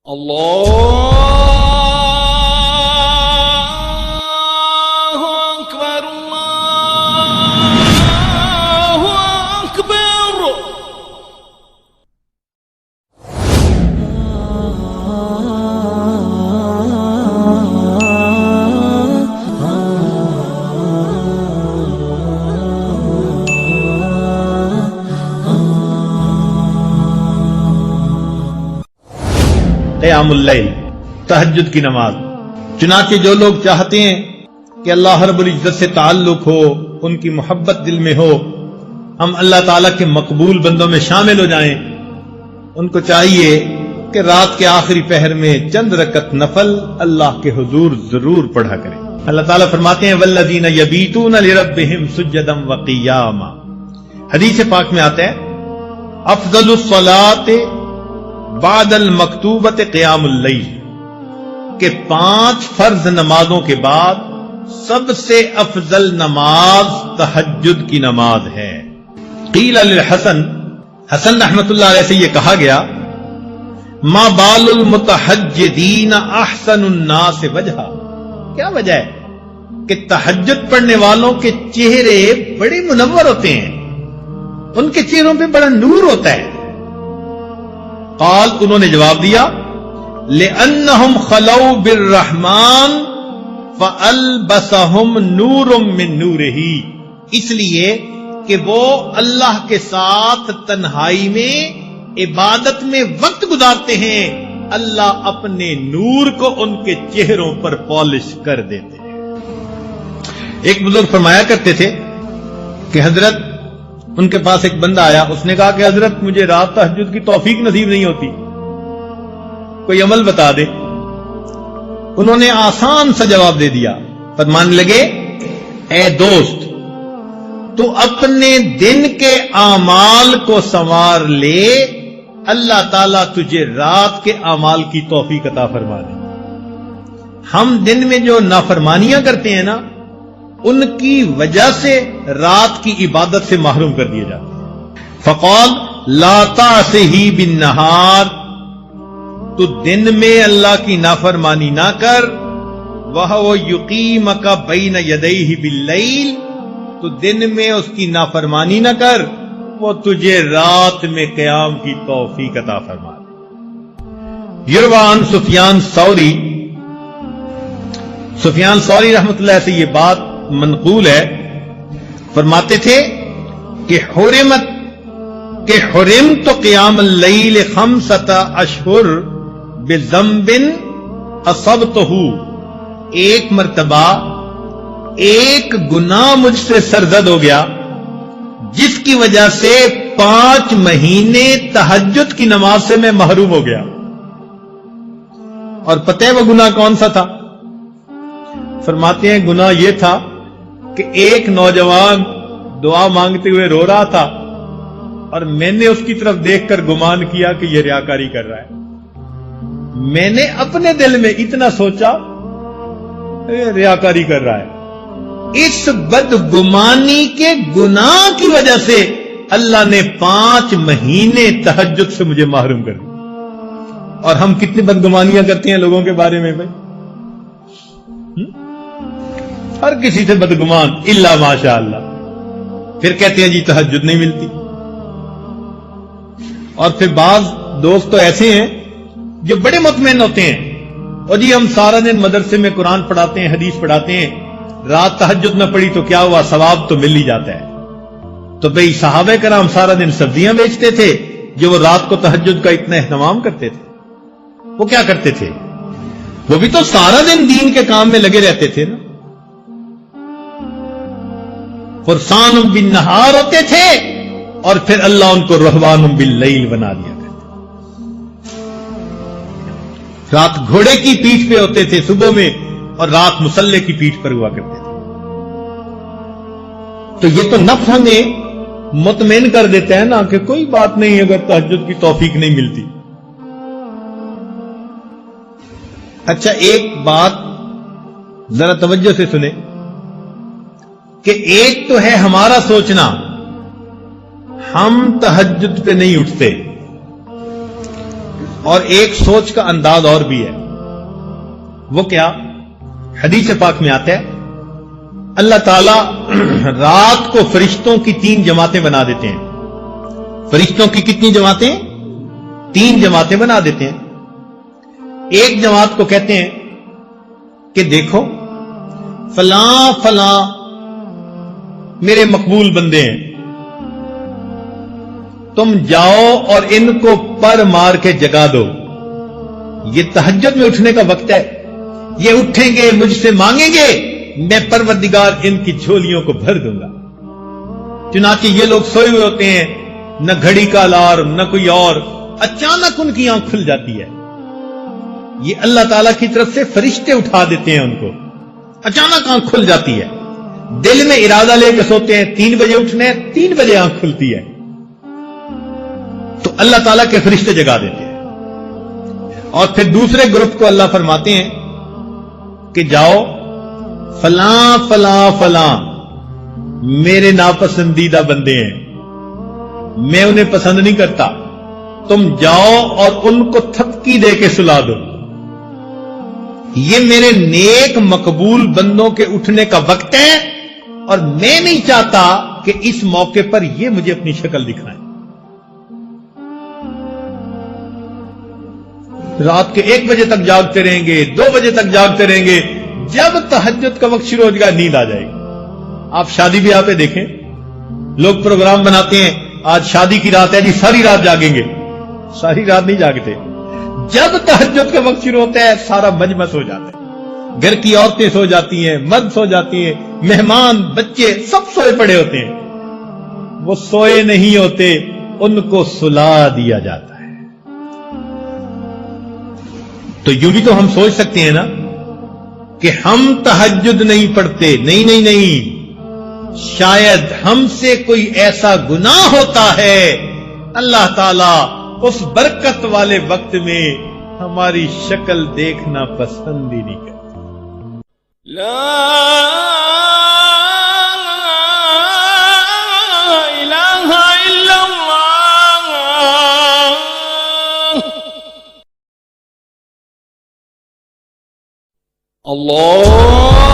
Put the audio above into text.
اللہ اکبر اللہ اکبر۔ قیام اللیل، تہجد کی نماز۔ چنانچہ جو لوگ چاہتے ہیں کہ اللہ رب العزت سے تعلق ہو، ان کی محبت دل میں ہو، ہم اللہ تعالیٰ کے مقبول بندوں میں شامل ہو جائیں، ان کو چاہیے کہ رات کے آخری پہر میں چند رکعت نفل اللہ کے حضور ضرور پڑھا کریں۔ اللہ تعالیٰ فرماتے ہیں والذین یبیتون لربہم سجدا وقیاما۔ حدیث پاک میں آتا ہے افضل الصلاۃ بعد المکتوبۃ قیام اللیل، کہ 5 فرض نمازوں کے بعد سب سے افضل نماز تہجد کی نماز ہے۔ قیل للحسن، حسن رحمت اللہ علیہ سے یہ کہا گیا ما بال المتہجدین احسن الناس وجہا، کیا وجہ ہے کہ تہجد پڑھنے والوں کے چہرے بڑے منور ہوتے ہیں، ان کے چہروں پہ بڑا نور ہوتا ہے۔ قال، انہوں نے جواب دیا لأنہم خلو بالرحمن فألبسہم نور من نورہ، اس لیے کہ وہ اللہ کے ساتھ تنہائی میں عبادت میں وقت گزارتے ہیں، اللہ اپنے نور کو ان کے چہروں پر پالش کر دیتے ہیں۔ ایک بزرگ فرمایا کرتے تھے کہ حضرت، ان کے پاس ایک بندہ آیا، اس نے کہا کہ حضرت مجھے رات تہجد کی توفیق نصیب نہیں ہوتی، کوئی عمل بتا دے۔ انہوں نے آسان سا جواب دے دیا، فرمانے لگے اے دوست، تو اپنے دن کے اعمال کو سنوار لے، اللہ تعالیٰ تجھے رات کے اعمال کی توفیق عطا فرما دے۔ ہم دن میں جو نافرمانیاں کرتے ہیں نا، ان کی وجہ سے رات کی عبادت سے محروم کر دیے جاتے ہیں۔ فقال لا تعصہ بالنہار، تو دن میں اللہ کی نافرمانی نہ کر، وَهُوَ يُقِيمَكَ بَيْنَ يَدَيْهِ بِاللَّيْلِ، تو دن میں اس کی نافرمانی نہ کر، وہ تجھے رات میں قیام کی توفیق عطا فرما دے۔ یروی عن سفیان ثوری، سفیان ثوری رحمۃ اللہ سے یہ بات منقول ہے، فرماتے تھے کہ حرمت قیام اللیل 5 اشہر بذنب اصبتہ، ایک مرتبہ ایک گناہ مجھ سے سرزد ہو گیا جس کی وجہ سے 5 مہینے تہجد کی نماز سے میں محروم ہو گیا۔ اور پتہ ہے وہ گناہ کون سا تھا؟ فرماتے ہیں گناہ یہ تھا کہ ایک نوجوان دعا مانگتے ہوئے رو رہا تھا، اور میں نے اس کی طرف دیکھ کر گمان کیا کہ یہ ریاکاری کر رہا ہے۔ میں نے اپنے دل میں اتنا سوچا ریاکاری کر رہا ہے۔ اس بدگمانی کے گناہ کی وجہ سے اللہ نے 5 مہینے تہجد سے مجھے محروم کر دیا۔ اور ہم کتنی بدگمانیاں کرتے ہیں لوگوں کے بارے میں بھائی، ہر کسی سے بدگمان الا ماشاء اللہ، پھر کہتے ہیں جی تہجد نہیں ملتی۔ اور پھر بعض دوست تو ایسے ہیں جو بڑے مطمئن ہوتے ہیں، اور جی ہم سارا دن مدرسے میں قرآن پڑھاتے ہیں، حدیث پڑھاتے ہیں، رات تہجد نہ پڑھی تو کیا ہوا، ثواب تو مل ہی جاتا ہے۔ تو بھئی صحابہ کرام سارا دن سبزیاں بیچتے تھے، جو وہ رات کو تہجد کا اتنا اہتمام کرتے تھے، وہ کیا کرتے تھے؟ وہ بھی تو سارا دن دین کے کام میں لگے رہتے تھے نا، فرسان بالنہار ہوتے تھے، اور پھر اللہ ان کو رہبان باللیل بنا دیا کرتے۔ رات گھوڑے کی پیٹھ پہ ہوتے تھے صبح میں، اور رات مسلح کی پیٹھ پر ہوا کرتے تھے۔ تو یہ تو نفس ہمیں مطمئن کر دیتا ہے نا کہ کوئی بات نہیں اگر تہجد کی توفیق نہیں ملتی۔ اچھا ایک بات ذرا توجہ سے سنیں کہ ایک تو ہے ہمارا سوچنا ہم تہجد پہ نہیں اٹھتے، اور ایک سوچ کا انداز اور بھی ہے. وہ کیا؟ حدیث پاک میں آتا ہے اللہ تعالی رات کو فرشتوں کی 3 جماعتیں بنا دیتے ہیں. فرشتوں کی کتنی جماعتیں؟ 3 جماعتیں بنا دیتے ہیں. ایک جماعت کو کہتے ہیں کہ دیکھو فلاں فلاں میرے مقبول بندے ہیں، تم جاؤ اور ان کو پر مار کے جگا دو، یہ تہجد میں اٹھنے کا وقت ہے، یہ اٹھیں گے مجھ سے مانگیں گے، میں پروردگار ان کی جھولیوں کو بھر دوں گا. چنانچہ یہ لوگ سوئے ہوئے ہوتے ہیں، نہ گھڑی کا الارم نہ کوئی اور، اچانک ان کی آنکھ کھل جاتی ہے. یہ اللہ تعالیٰ کی طرف سے فرشتے اٹھا دیتے ہیں ان کو، اچانک آنکھ کھل جاتی ہے. دل میں ارادہ لے کے سوتے ہیں 3 بجے اٹھنے، 3 بجے آنکھ کھلتی ہے تو اللہ تعالیٰ کے فرشتے جگا دیتے ہیں. اور پھر دوسرے گروپ کو اللہ فرماتے ہیں کہ جاؤ فلاں فلاں فلاں میرے ناپسندیدہ بندے ہیں، میں انہیں پسند نہیں کرتا، تم جاؤ اور ان کو تھپکی دے کے سلا دو. یہ میرے نیک مقبول بندوں کے اٹھنے کا وقت ہے اور میں نہیں چاہتا کہ اس موقع پر یہ مجھے اپنی شکل دکھائیں. رات کے 1 بجے تک جاگتے رہیں گے، 2 بجے تک جاگتے رہیں گے، جب تہجد کا وقت شروع ہو جائے گا نیند آ جائے گی. آپ شادی بیاہ پہ دیکھیں، لوگ پروگرام بناتے ہیں آج شادی کی رات ہے جی ساری رات جاگیں گے. ساری رات نہیں جاگتے. جب تہجد کا وقت شروع ہوتا ہے سارا مجمع سو جاتا ہے، گھر کی عورتیں سو جاتی ہیں، مرد سو جاتی ہیں، مہمان بچے سب سوئے پڑے ہوتے ہیں. وہ سوئے نہیں ہوتے، ان کو سلا دیا جاتا ہے. تو یوں بھی تو ہم سوچ سکتے ہیں نا کہ ہم تہجد نہیں پڑھتے، نہیں، شاید ہم سے کوئی ایسا گناہ ہوتا ہے اللہ تعالی اس برکت والے وقت میں ہماری شکل دیکھنا پسند ہی نہیں کرتا. لا الہ الا اللہ. اللہ